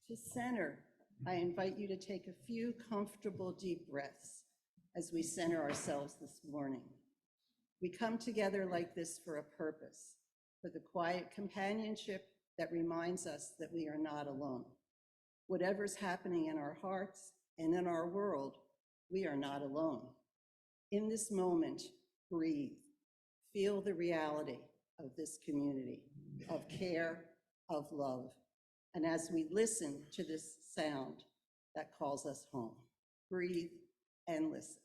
To center, I invite you to take a few comfortable deep breaths as we center ourselves this morning. We come together like this for a purpose, for the quiet companionship that reminds us that we are not alone. Whatever's happening in our hearts and in our world, we are not alone. In this moment, breathe. Feel the reality of this community, of care, of love. And as we listen to this sound that calls us home, breathe and listen.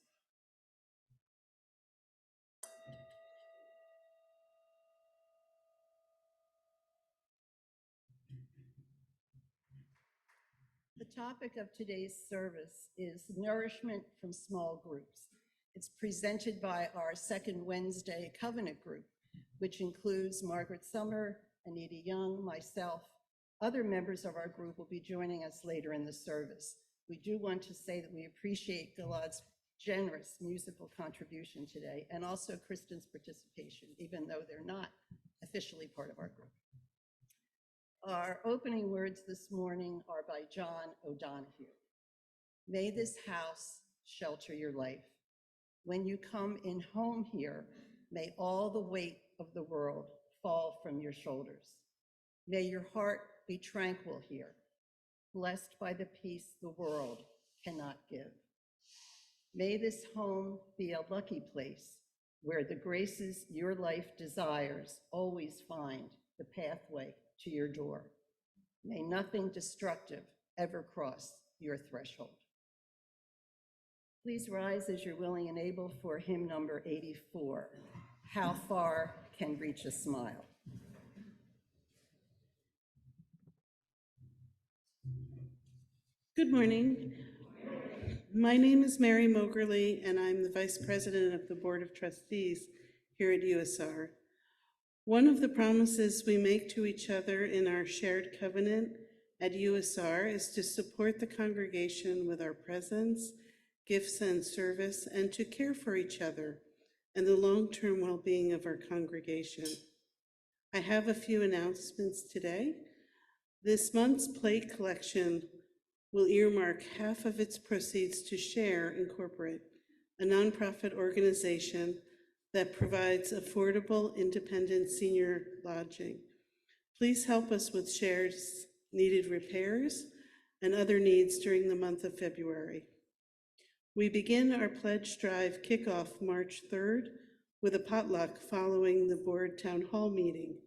The topic of today's service is nourishment from small groups. It's presented by our second Wednesday Covenant group, which includes Margaret Summer, Anita Young, myself. Other members of our group will be joining us later in the service. We do want to say that we appreciate Gilad's generous musical contribution today, and also Kristen's participation, even though they're not officially part of our group. Our opening words this morning are by John O'Donohue. May this house shelter your life. When you come in home here, may all the weight of the world fall from your shoulders. May your heart be tranquil here, blessed by the peace the world cannot give. May this home be a lucky place where the graces your life desires always find the pathway to your door. May nothing destructive ever cross your threshold. Please rise as you're willing and able for hymn number 84, How Far Can Reach a Smile. Good morning. My name is Mary Mogerly, and I'm the Vice President of the Board of Trustees here at USR. One of the promises we make to each other in our shared covenant at USR is to support the congregation with our presence, gifts, and service, and to care for each other and the long-term well-being of our congregation. I have a few announcements today. This month's plate collection will earmark half of its proceeds to Share Incorporate, a nonprofit organization that provides affordable, independent senior lodging. Please help us with Share's needed repairs and other needs during the month of February. We begin our pledge drive kickoff March 3rd with a potluck following the board town hall meeting.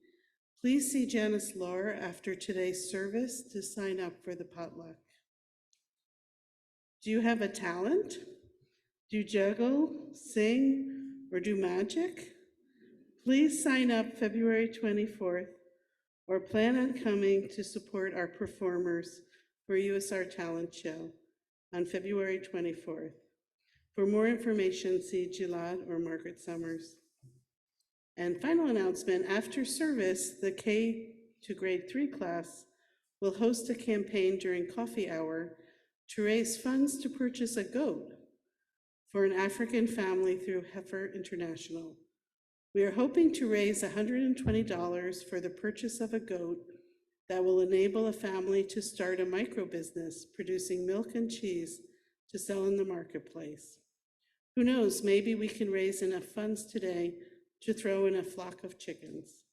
Please see Janice Lahr after today's service to sign up for the potluck. Do you have a talent? Do you juggle, sing, or do magic? Please sign up February 24th or plan on coming to support our performers for USR Talent Show on February 24th. For more information, see Gilad or Margaret Summers. And final announcement, after service, the K to grade 3 class will host a campaign during coffee hour to raise funds to purchase a goat for an African family through Heifer International. We are hoping to raise $120 for the purchase of a goat that will enable a family to start a micro business producing milk and cheese to sell in the marketplace. Who knows, maybe we can raise enough funds today to throw in a flock of chickens.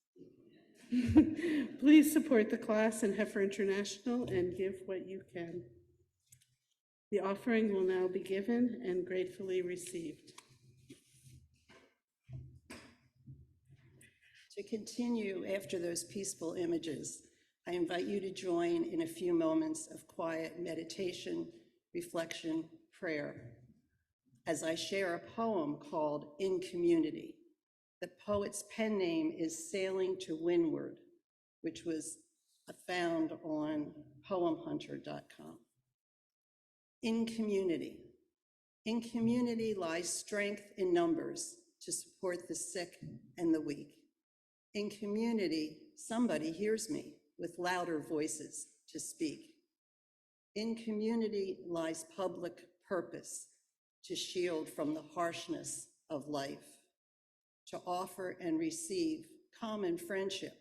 Please support the class and Heifer International and give what you can. The offering will now be given and gratefully received. To continue after those peaceful images, I invite you to join in a few moments of quiet meditation, reflection, prayer, as I share a poem called In Community. The poet's pen name is Sailing to Windward, which was found on poemhunter.com. In community. In community lies strength in numbers to support the sick and the weak. In community, somebody hears me with louder voices to speak. In community lies public purpose to shield from the harshness of life, to offer and receive common friendship,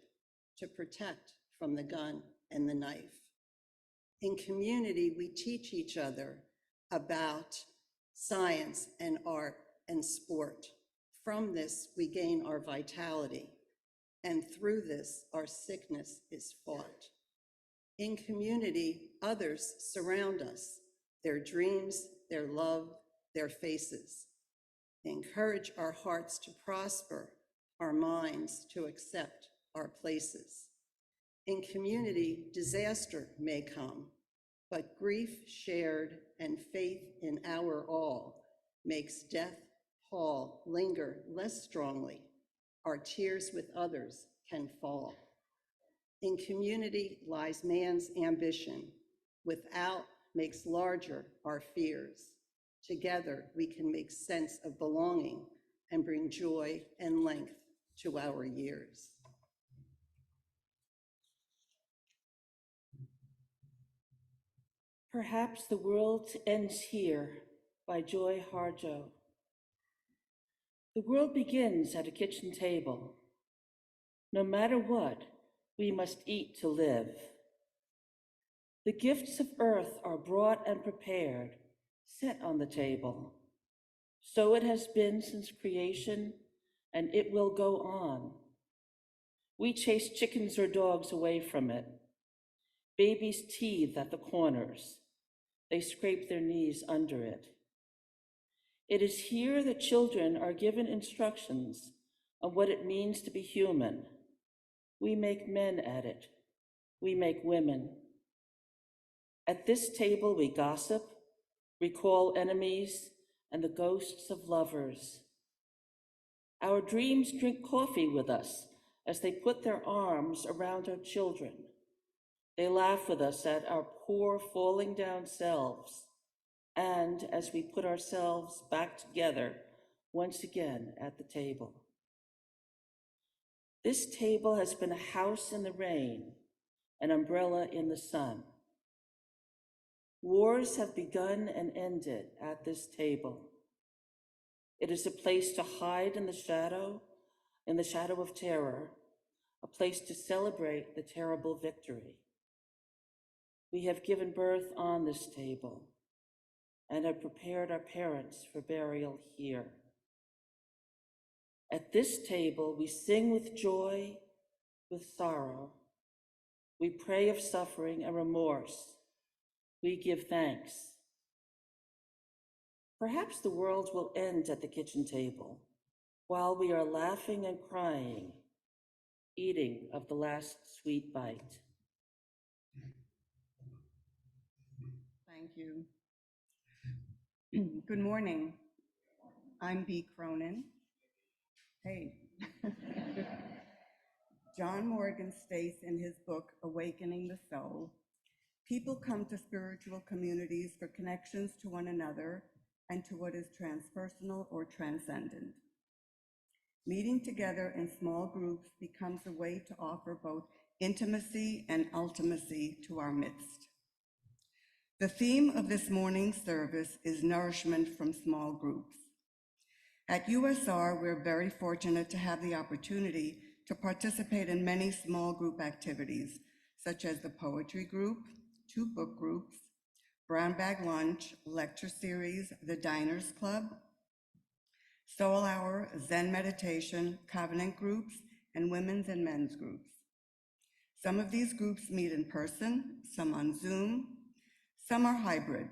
to protect from the gun and the knife. In community, we teach each other about science and art and sport. From this, we gain our vitality, and through this, our sickness is fought. In community, others surround us, their dreams, their love, their faces. They encourage our hearts to prosper, our minds to accept our places. In community, disaster may come, but grief shared and faith in our all makes death pall linger less strongly. Our tears with others can fall. In community lies man's ambition. Without makes larger our fears. Together we can make sense of belonging and bring joy and length to our years. Perhaps the world ends here by Joy Harjo. The world begins at a kitchen table. No matter what, we must eat to live. The gifts of earth are brought and prepared, set on the table. So it has been since creation, and it will go on. We chase chickens or dogs away from it. Babies teethe at the corners. They scrape their knees under it. It is here that children are given instructions on what it means to be human. We make men at it. We make women. At this table, we gossip, recall enemies, and the ghosts of lovers. Our dreams drink coffee with us as they put their arms around our children. They laugh with us at our poor falling down selves, and as we put ourselves back together once again at the table. This table has been a house in the rain, an umbrella in the sun. Wars have begun and ended at this table. It is a place to hide in the shadow of terror, a place to celebrate the terrible victory. We have given birth on this table and have prepared our parents for burial here. At this table, we sing with joy, with sorrow. We pray of suffering and remorse. We give thanks. Perhaps the world will end at the kitchen table while we are laughing and crying, eating of the last sweet bite. Thank you. Good morning. I'm Bea Cronin. Hey. John Morgan states in his book, Awakening the Soul, people come to spiritual communities for connections to one another and to what is transpersonal or transcendent. Meeting together in small groups becomes a way to offer both intimacy and ultimacy to our midst. The theme of this morning's service is nourishment from small groups. At USR, we're very fortunate to have the opportunity to participate in many small group activities, such as the poetry group, 2 book groups, Brown Bag Lunch, lecture series, the Diners Club, Soul Hour, Zen meditation, covenant groups, and women's and men's groups. Some of these groups meet in person, some on Zoom, some are hybrid.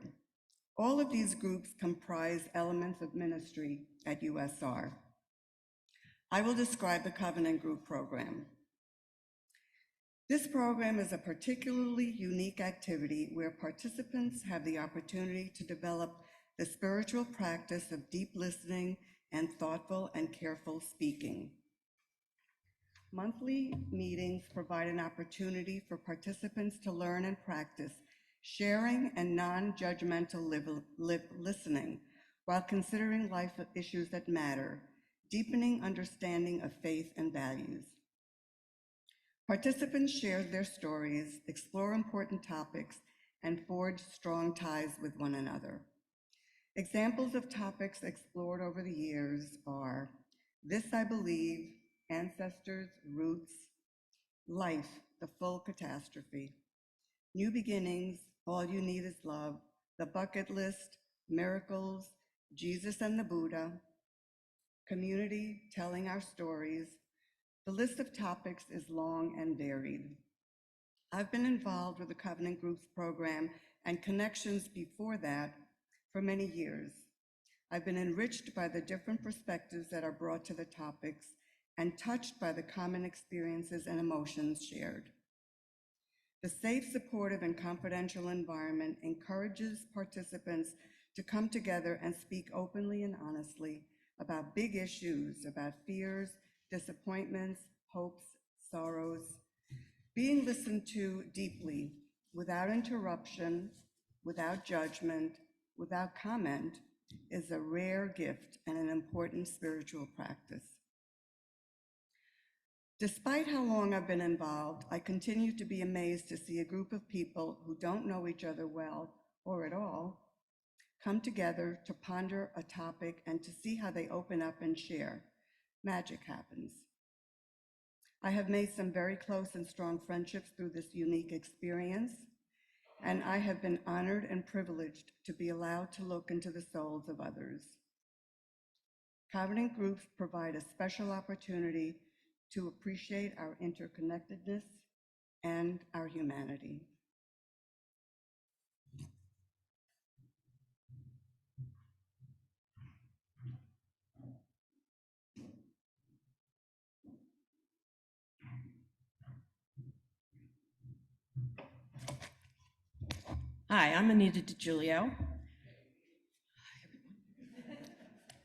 All of these groups comprise elements of ministry at USR. I will describe the Covenant Group program. This program is a particularly unique activity where participants have the opportunity to develop the spiritual practice of deep listening and thoughtful and careful speaking. Monthly meetings provide an opportunity for participants to learn and practice sharing and non-judgmental listening while considering life issues that matter, deepening understanding of faith and values. Participants share their stories, explore important topics, and forge strong ties with one another. Examples of topics explored over the years are This I Believe, Ancestors, Roots, Life, the Full Catastrophe, New Beginnings, All You Need Is Love, The Bucket List, Miracles, Jesus and the Buddha, Community, Telling Our Stories. The list of topics is long and varied. I've been involved with the Covenant Groups program and connections before that for many years. I've been enriched by the different perspectives that are brought to the topics and touched by the common experiences and emotions shared. The safe, supportive, and confidential environment encourages participants to come together and speak openly and honestly about big issues, about fears, disappointments, hopes, sorrows, being listened to deeply, without interruption, without judgment, without comment, is a rare gift and an important spiritual practice. Despite how long I've been involved, I continue to be amazed to see a group of people who don't know each other well or at all come together to ponder a topic and to see how they open up and share. Magic happens. I have made some very close and strong friendships through this unique experience, and I have been honored and privileged to be allowed to look into the souls of others. Covenant groups provide a special opportunity to appreciate our interconnectedness and our humanity. Hi, I'm Anita DiGiulio.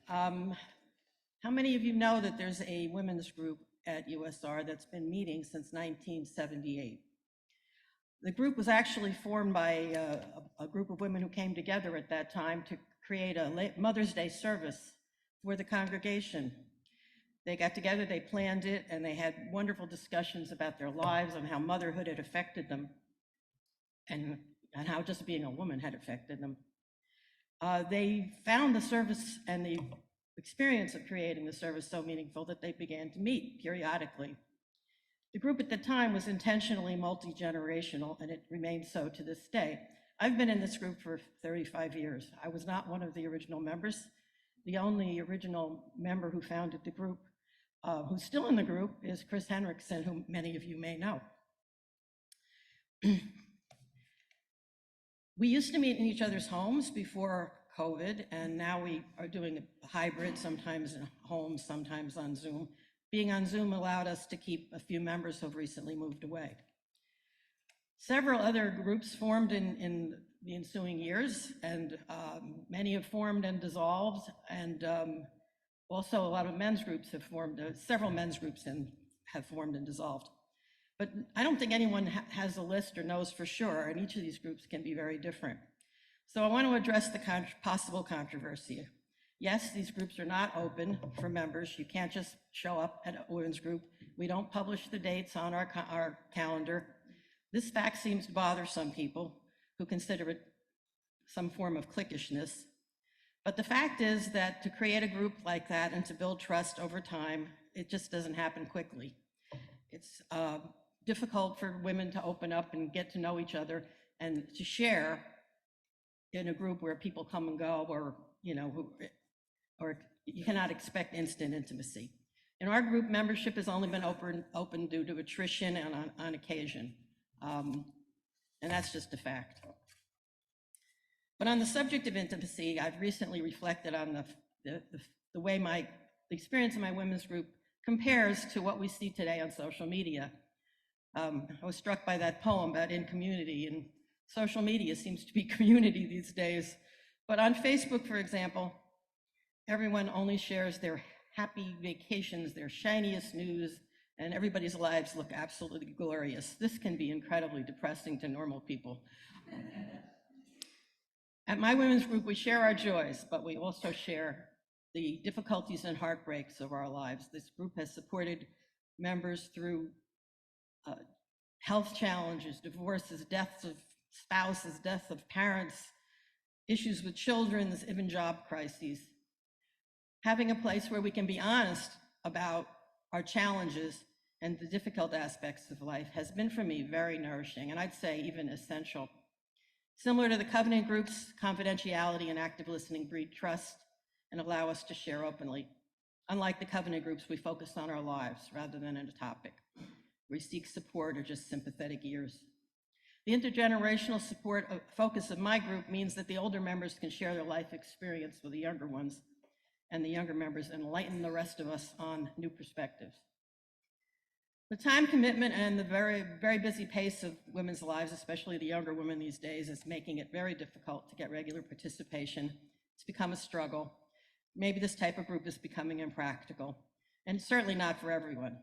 How many of you know that there's a women's group at USR that's been meeting since 1978? The group was actually formed by a group of women who came together at that time to create a Mother's Day service for the congregation. They got together, they planned it, and they had wonderful discussions about their lives and how motherhood had affected them and how just being a woman had affected them. They found the service and the experience of creating the service so meaningful that they began to meet periodically. The group at the time was intentionally multi-generational, and it remains so to this day. I've been in this group for 35 years. I was not one of the original members. The only original member who founded the group, who's still in the group, is Chris Henriksen, who many of you may know. We used to meet in each other's homes before COVID, and now we are doing a hybrid, sometimes in homes, sometimes on Zoom. Being on Zoom allowed us to keep a few members who have recently moved away. Several other groups formed in the ensuing years, and many have formed and dissolved, and also a lot of men's groups have formed, several men's groups have formed and dissolved. But I don't think anyone has a list or knows for sure, and each of these groups can be very different. So I want to address the possible controversy. Yes, these groups are not open for members. You can't just show up at a women's group. We don't publish the dates on our calendar. This fact seems to bother some people who consider it some form of cliquishness. But the fact is that to create a group like that and to build trust over time, it just doesn't happen quickly. It's difficult for women to open up and get to know each other and to share in a group where people come and go, or or you cannot expect instant intimacy. In our group, membership has only been open due to attrition and on occasion, and that's just a fact. But on the subject of intimacy, I've recently reflected on the way the experience of my women's group compares to what we see today on social media. I was struck by that poem about in community, and social media seems to be community these days. But on Facebook, for example, everyone only shares their happy vacations, their shiniest news, and everybody's lives look absolutely glorious. This can be incredibly depressing to normal people. At my women's group, we share our joys, but we also share the difficulties and heartbreaks of our lives. This group has supported members through health challenges, divorces, deaths of spouses, death of parents, issues with children, even job crises. Having a place where we can be honest about our challenges and the difficult aspects of life has been for me very nourishing, and I'd say even essential. Similar to the covenant groups, confidentiality and active listening breed trust and allow us to share openly. Unlike the covenant groups, we focus on our lives rather than on a topic. We seek support or just sympathetic ears. The intergenerational support focus of my group means that the older members can share their life experience with the younger ones, and the younger members enlighten the rest of us on new perspectives. The time commitment and the very, very busy pace of women's lives, especially the younger women these days, is making it very difficult to get regular participation. It's become a struggle. Maybe this type of group is becoming impractical, and certainly not for everyone.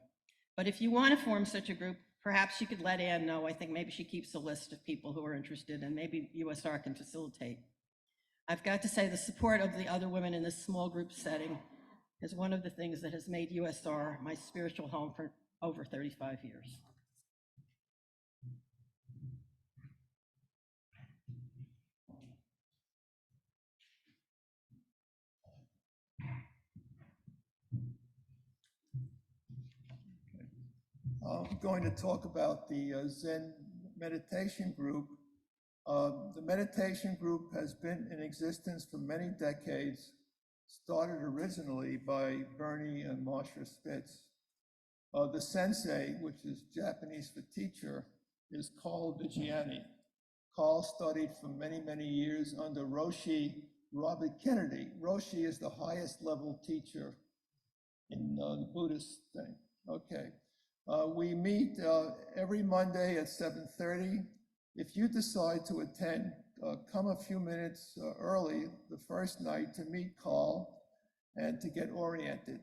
But if you want to form such a group, perhaps you could let Ann know. I think maybe she keeps a list of people who are interested, and maybe USR can facilitate. I've got to say the support of the other women in this small group setting is one of the things that has made USR my spiritual home for over 35 years. I'm going to talk about the Zen meditation group. The meditation group has been in existence for many decades, started originally by Bernie and Marsha Spitz. The sensei, which is Japanese for teacher, is Carl Vigiani. Carl studied for many, many years under Roshi Robert Kennedy. Roshi is the highest level teacher in the Buddhist thing. Okay. We meet every Monday at 7:30. If you decide to attend, come a few minutes early the first night to meet Carl and to get oriented.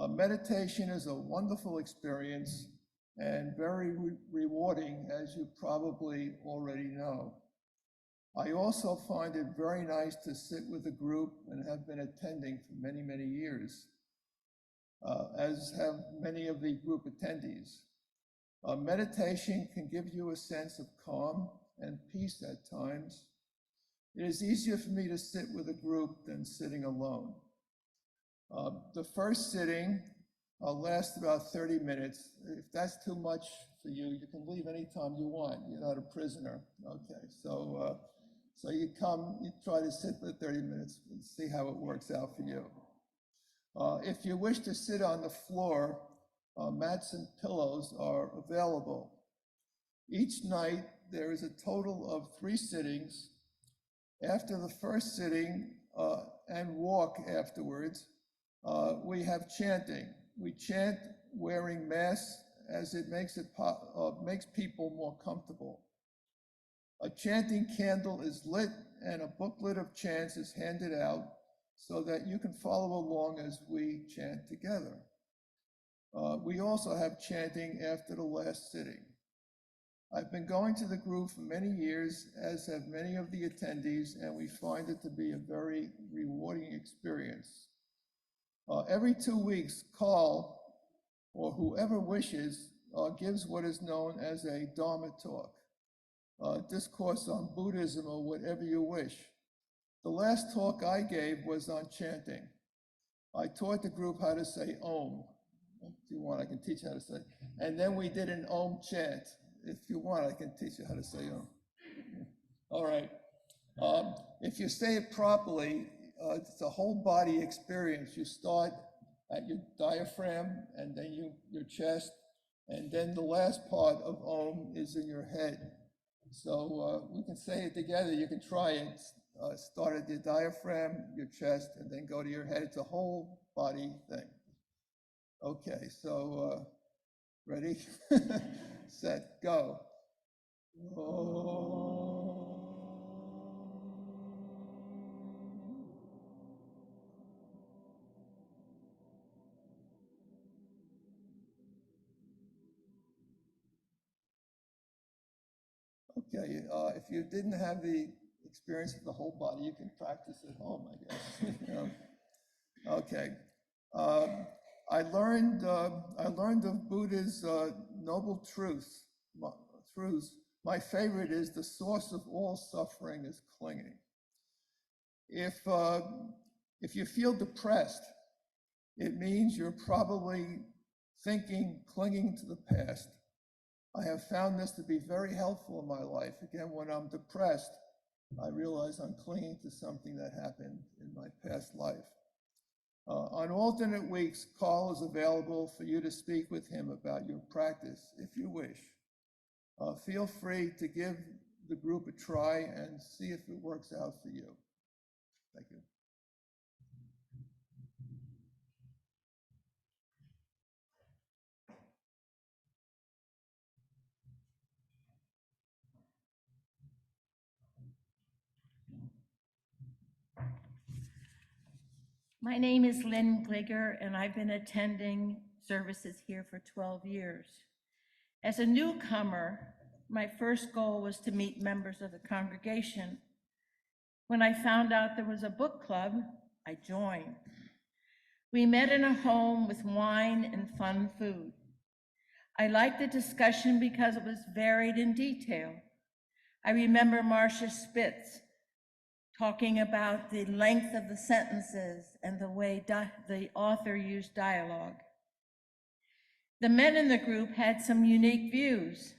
Meditation is a wonderful experience and very rewarding, as you probably already know. I also find it very nice to sit with a group and have been attending for many, many years, as have many of the group attendees. Meditation can give you a sense of calm and peace at times. It is easier for me to sit with a group than sitting alone. The first sitting lasts about 30 minutes. If that's too much for you, you can leave anytime you want. You're not a prisoner. Okay, so you come, you try to sit for 30 minutes and see how it works out for you. If you wish to sit on the floor, mats and pillows are available. Each night, there is a total of 3 sittings. After the first sitting and walk afterwards, we have chanting. We chant wearing masks as it makes people more comfortable. A chanting candle is lit and a booklet of chants is handed out so that you can follow along as we chant together. We also have chanting after the last sitting. I've been going to the group for many years, as have many of the attendees, and we find it to be a very rewarding experience. Every 2 weeks, Carl, or whoever wishes, gives what is known as a Dharma talk, discourse on Buddhism or whatever you wish. The last talk I gave was on chanting. I taught the group how to say Om. If you want, I can teach you how to say. And then we did an Om chant. If you want, I can teach you how to say Om. All right. If you say it properly, it's a whole body experience. You start at your diaphragm, and then your chest, and then the last part of Om is in your head. So we can say it together. You can try it. Start at your diaphragm, your chest, and then go to your head. It's a whole body thing. Okay, so ready, set, go. Okay, if you didn't have the experience of the whole body, you can practice at home, I guess. You know? Okay. I learned of Buddha's noble truths. My favorite is the source of all suffering is clinging. If you feel depressed, it means you're probably clinging to the past. I have found this to be very helpful in my life. Again, when I'm depressed, I realize I'm clinging to something that happened in my past life. On alternate weeks, Carl is available for you to speak with him about your practice if you wish. Feel free to give the group a try and see if it works out for you. Thank you. My name is Lynn Gliger, and I've been attending services here for 12 years. As a newcomer, my first goal was to meet members of the congregation. When I found out there was a book club, I joined. We met in a home with wine and fun food. I liked the discussion because it was varied in detail. I remember Marcia Spitz talking about the length of the sentences and the way the author used dialogue. The men in the group had some unique views.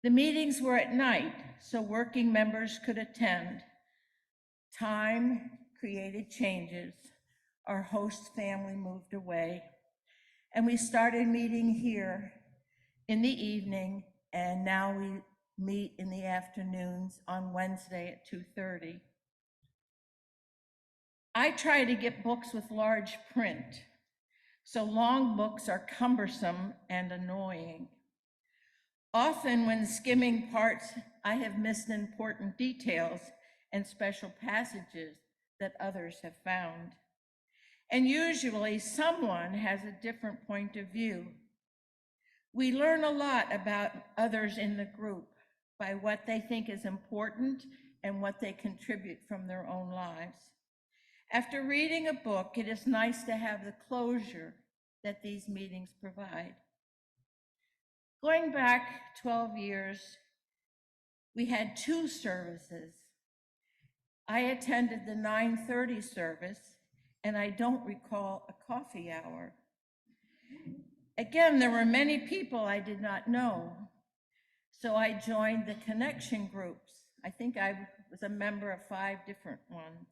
The meetings were at night, so working members could attend. Time created changes. Our host family moved away, and we started meeting here in the evening, and now we meet in the afternoons on Wednesday at 2:30. I try to get books with large print, so long books are cumbersome and annoying. Often when skimming parts, I have missed important details and special passages that others have found. And usually someone has a different point of view. We learn a lot about others in the group by what they think is important and what they contribute from their own lives. After reading a book, it is nice to have the closure that these meetings provide. Going back 12 years, we had 2 services. I attended the 9:30 service, and I don't recall a coffee hour. Again, there were many people I did not know, so I joined the connection groups. I think I was a member of 5 different ones.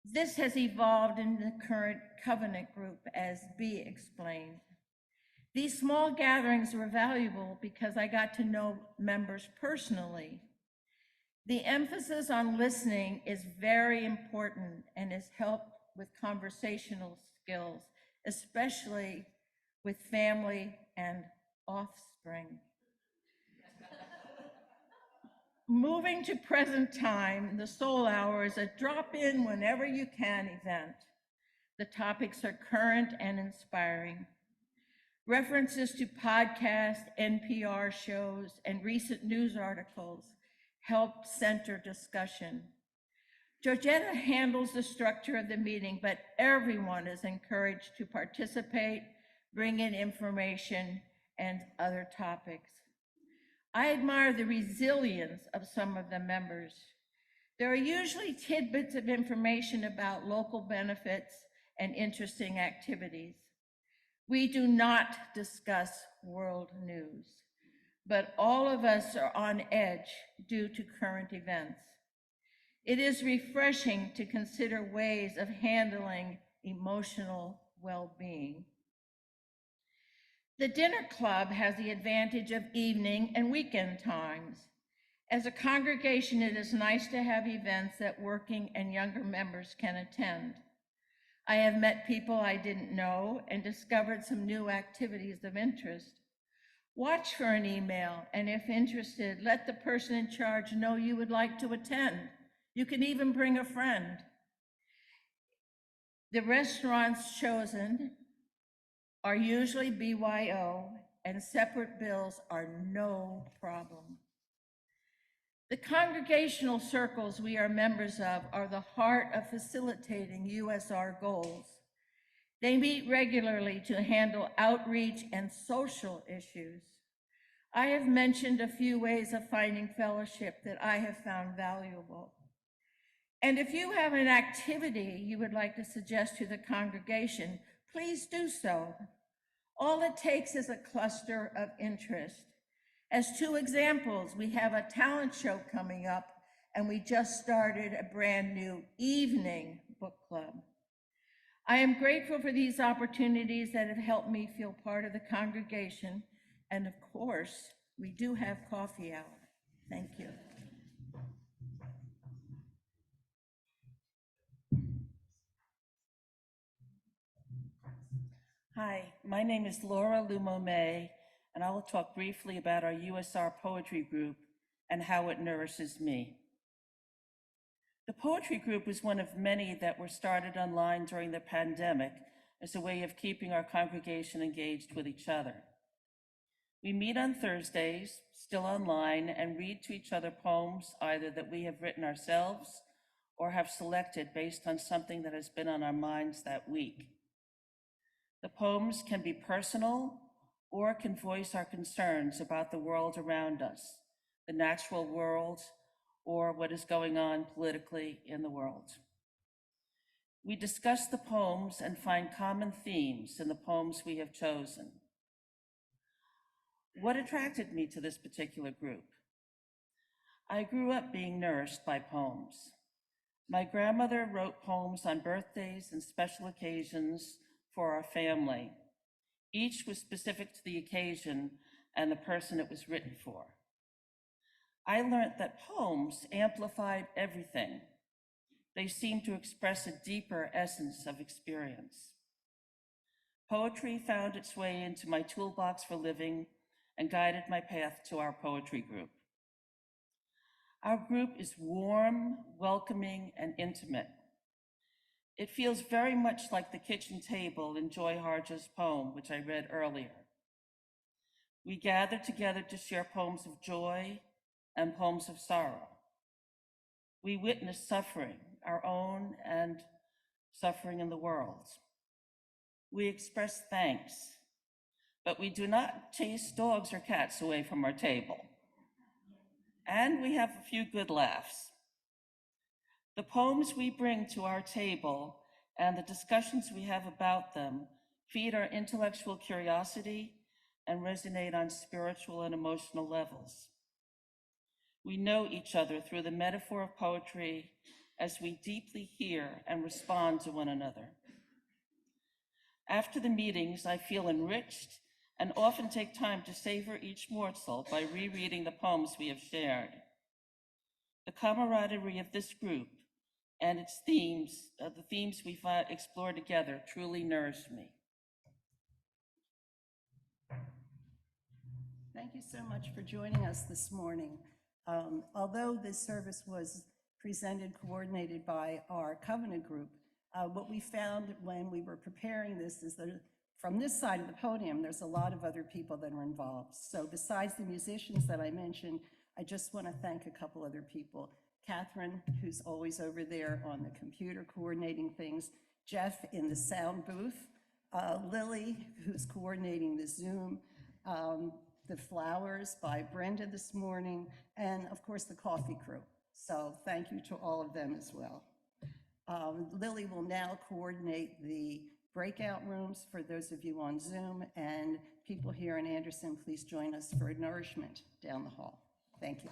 This has evolved in the current covenant group, as Bea explained. These small gatherings were valuable because I got to know members personally. The emphasis on listening is very important and has helped with conversational skills, especially with family and offspring. Moving to present time, the Soul Hour is a drop-in whenever you can event. The topics are current and inspiring. References to podcasts, NPR shows, and recent news articles help center discussion. Georgetta handles the structure of the meeting, but everyone is encouraged to participate, bring in information, and other topics. I admire the resilience of some of the members. There are usually tidbits of information about local benefits and interesting activities. We do not discuss world news, but all of us are on edge due to current events. It is refreshing to consider ways of handling emotional well-being. The dinner club has the advantage of evening and weekend times. As a congregation, it is nice to have events that working and younger members can attend. I have met people I didn't know and discovered some new activities of interest. Watch for an email, and if interested, let the person in charge know you would like to attend. You can even bring a friend. The restaurants chosen are usually BYO, and separate bills are no problem. The congregational circles we are members of are the heart of facilitating USR goals. They meet regularly to handle outreach and social issues. I have mentioned a few ways of finding fellowship that I have found valuable. And if you have an activity you would like to suggest to the congregation, please do so. All it takes is a cluster of interest. As two examples, we have a talent show coming up, and we just started a brand new evening book club. I am grateful for these opportunities that have helped me feel part of the congregation. And of course, we do have coffee hour. Thank you. Hi, my name is Laura Lumome, and I will talk briefly about our USR poetry group and how it nourishes me. The poetry group was one of many that were started online during the pandemic as a way of keeping our congregation engaged with each other. We meet on Thursdays, still online, and read to each other poems either that we have written ourselves or have selected based on something that has been on our minds that week. The poems can be personal or can voice our concerns about the world around us, the natural world, or what is going on politically in the world. We discuss the poems and find common themes in the poems we have chosen. What attracted me to this particular group? I grew up being nourished by poems. My grandmother wrote poems on birthdays and special occasions for our family. Each was specific to the occasion and the person it was written for. I learned that poems amplified everything. They seemed to express a deeper essence of experience. Poetry found its way into my toolbox for living and guided my path to our poetry group. Our group is warm, welcoming, and intimate. It feels very much like the kitchen table in Joy Harjo's poem, which I read earlier. We gather together to share poems of joy and poems of sorrow. We witness suffering, our own and suffering in the world. We express thanks, but we do not chase dogs or cats away from our table. And we have a few good laughs. The poems we bring to our table and the discussions we have about them feed our intellectual curiosity and resonate on spiritual and emotional levels. We know each other through the metaphor of poetry as we deeply hear and respond to one another. After the meetings, I feel enriched and often take time to savor each morsel by rereading the poems we have shared. The camaraderie of this group and its themes, the themes we've explored together, truly nourish me. Thank you so much for joining us this morning. Although this service was presented, coordinated by our Covenant group, what we found when we were preparing this is that from this side of the podium, there's a lot of other people that are involved. So besides the musicians that I mentioned, I just want to thank a couple other people. Catherine, who's always over there on the computer coordinating things, Jeff in the sound booth, Lily, who's coordinating the Zoom, the flowers by Brenda this morning, and of course the coffee crew. So thank you to all of them as well. Lily will now coordinate the breakout rooms for those of you on Zoom, and people here in Anderson, please join us for Nourishment down the hall. Thank you.